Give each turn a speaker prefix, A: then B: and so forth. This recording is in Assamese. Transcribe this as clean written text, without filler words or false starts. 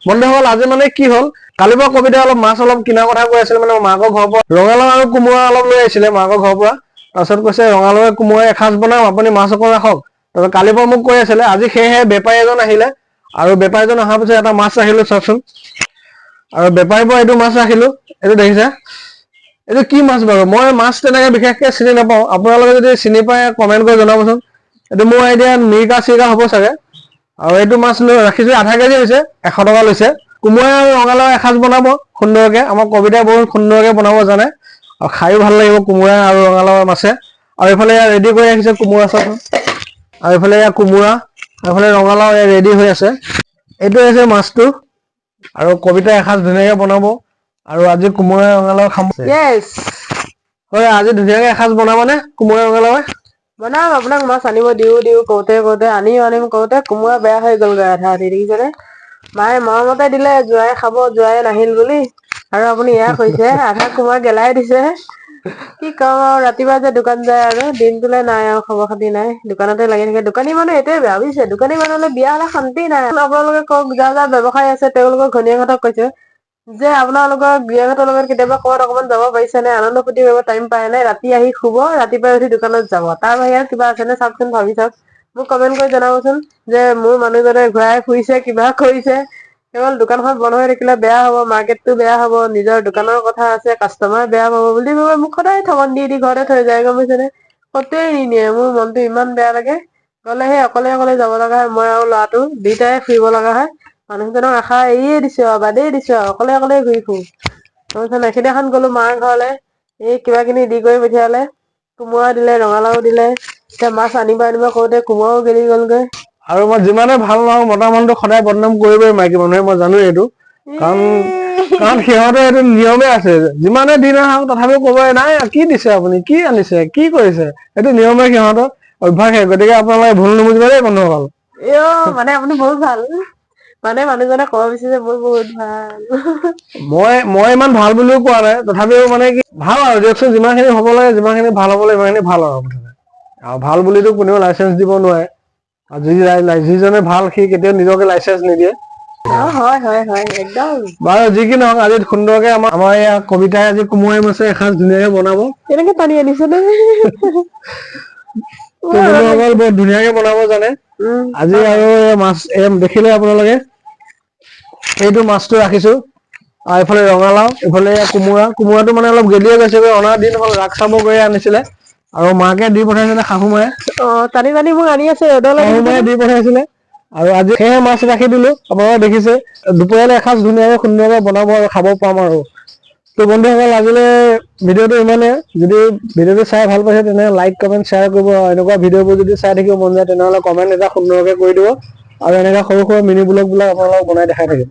A: বন্ধুসকল আজি মানে কি হ'ল কালিৰ পৰা কবিতা অলপ মাছ অলপ কিনা কথা কৈ আছিল মানে মাকৰ ঘৰৰ পৰা ৰঙালাও আৰু কোমোৰা অলপ লৈ আহিছিলে মাকৰ ঘৰৰ পৰা তাৰপিছত কৈছে ৰঙালাও কোমোৰা এসাঁজ বনাম আপুনি মাছ অকণ ৰাখক তাৰপিছত কালিৰ পৰা মোক কৈ আছিলে আজি সেয়েহে বেপাৰী এজন আহিলে আৰু বেপাৰীজন অহাৰ পিছত এটা মাছ ৰাখিলো চাওকচোন আৰু বেপাৰীৰ পৰা এইটো মাছ ৰাখিলো এইটো দেখিছে এইটো কি মাছ বাৰু মই মাছ তেনেকে বিশেষকে চিনি নাপাওঁ আপোনালোকে যদি চিনি পায় কমেণ্ট কৰি জনাবচোন এইটো মোৰ আইডিয়া মিৰ্কা চিৰ্কা হ'ব চাগে আৰু এইটো মাছ ৰাখিছো আধা কেজি হৈছে 100 টকা লৈছে কোমোৰা আৰু ৰঙালাও এসাঁজ বনাব সুন্দৰকে আমাৰ কবিতা বহুত সুন্দৰকে বনাব জানে আৰু খাইও ভাল লাগিব কোমোৰা আৰু ৰঙালাও মাছে আৰু এইফালে ৰেডি কৰি ৰাখিছে কোমোৰা চাচোন আৰু এইফালে কোমোৰা এইফালে ৰঙালাও ৰেডি হৈ আছে এইটো হৈছে মাছটো আৰু কবিতা এসাঁজ ধুনীয়াকে বনাব আৰু আজি কোমোৰা ৰঙালাও খাম হয় আজি ধুনীয়াকে এসাঁজ বনাবানে কোমোৰা ৰঙালাও
B: বনাম আপোনাক মাছ আনিব দিও কওঁতে আনিম কওঁতে কোমোৰা বেয়া হৈ গ'লগৈ আধা আধি দেখিছেনে মায়ে মৰমতে দিলে জোৱাই খাব জোৱাই নাহিল বুলি আৰু আপুনি এয়া কৈছে আধা কোমোৰা গেলাই দিছে কি কম আৰু ৰাতিপুৱা যে দোকান যায় আৰু দিনটোলে নাই আৰু খবৰ খাতি নাই দোকানতে লাগি থাকে দোকানী মানুহ এইটোৱে বেয়া বুজিছে দোকানী মানুহলে বিয়া হলে শান্তি নাই আপোনালোকে কওক যাৰ যাৰ ব্যৱসায় আছে তেওঁলোকৰ ঘৈণীয়েকহঁতক কৈছে যে আপোনালোকৰ গিৰিয়েকহঁতৰ লগত কেতিয়াবা ক'ৰবাত অকমান যাব পাৰিছে নে আনন্দ ফূৰ্তি কৰিব টাইম পায় নে ৰাতি আহি শুব ৰাতিপুৱা উঠি দোকানত যাব তাৰ বাহিৰে কিবা আছে নে চাওকচোন ভাবি চাওক মোক কমেন্ট কৰি জনাবচোন যে মোৰ মানুহজনে ঘূৰাই ফুৰিছে কিবা কৰিছে কেৱল দোকানখন বন্ধ হৈ থাকিলে বেয়া হব মাৰ্কেটটো বেয়া হব নিজৰ দোকানৰ কথা আছে কাষ্টমাৰ বেয়া পাব বুলি ভাবে মোক সদায় ঠগন দি ঘৰতে থৈ যায় গম পাইছেনে কতোৱে নিনিয়ে মোৰ মনটো ইমান বেয়া লাগে গলে সেই অকলে অকলে যাব লগা হয় মই আৰু ল'ৰাটো দুইটাই ফুৰিব লগা হয় মানুহজনক আশা এৰিয়ে দিছো আৰু বাদেই দিছো আৰু অকলে অকলে ঘূৰি ফুৰো তাৰপিছত একেইদিনাখন গলো মাৰ ঘৰলে এই কিবা কিনি দি কৰি পঠিয়ালে কোমোৰা দিলে ৰঙালাও দিলে এতিয়া মাছ আনিব কওঁতে কোমোৰাও গেলি গ'লগৈ
A: আৰু মই যিমানে ভাল নহওঁ মতা মানুহটো সদায় বদনাম কৰিবই মাইকী মানুহে মই জানো এইটো কাৰণ সিহঁতে এইটো নিয়মে আছে যিমানে দিন আহক তথাপিও কব নাই কি দিছে আপুনি কি আনিছে কি কৰিছে এইটো নিয়মে সিহঁতৰ অভ্যাসে গতিকে আপোনালোকে ভুল নুবুজিব দেই বন্ধুসকল
B: মানে আপুনি বহুত ভাল মানে মানুহজনে ক'ব বিচাৰিছে মোৰ বহুত ভাল
A: মই ইমান ভাল বুলিও কোৱা নাই তথাপিও মানে কি ভাল আৰু দিয়কচোন যিমানখিনি হ'ব লাগে যিমানখিনি ভাল হ'ব লাগে ইমানখিনি ভাল আৰু ভাল বুলিতো কোনেও লাইচেন্স দিব নোৱাৰে আৰু যিজনে ভাল সি কেতিয়াও নিজকে লাইচেন্স নিদিয়ে
B: হয় একদম
A: বাৰু যি কি নহওক আজি সুন্দৰকে আমাৰ এয়া কবিতাই আজি কোমোৰাই মাছে এসাঁজ ধুনীয়াকে বনাব
B: কেনেকে টানি আনিছে নে
A: বন্ধুসকল বৰ ধুনীয়াকে বনাব জানে আজি আৰু মাছ দেখিলে আপোনালোকে এইটো মাছটো ৰাখিছো আৰু এইফালে ৰঙালাও এইফালে কোমোৰাটো মানে অলপ গেলিয়ে গৈছে অনা দিন হ'ল ৰাস চাব গৈয়ে আনিছিলে আৰু মাকে দি পঠাইছিলে শাহু মায়ে
B: টানি টানি মোক আনি আছে
A: শাহু মায়ে দি পঠাইছিলে আৰু আজি সেয়ে মাছ ৰাখি দিলো আপোনালোকে দেখিছে দুপৰীয়ালৈ এসাঁজ ধুনীয়াকে সুন্দৰকে বনাব আৰু খাব পাম আৰু তো বন্ধুসকল আজিলৈ ভিডিঅ'টো ইমানে যদি ভিডিঅ'টো চাই ভাল পাইছে তেনেহলে লাইক কমেণ্ট শ্বেয়াৰ কৰিব আৰু এনেকুৱা ভিডিঅ'বোৰ যদি চাই থাকিব মন যায় তেনেহলে কমেণ্ট এটা সুন্দৰকে কৰি দিব আৰু এনেকুৱা সৰু সৰু মিনি ব্লগ বিলাক আপোনালোকক বনাই দেখাই থাকিম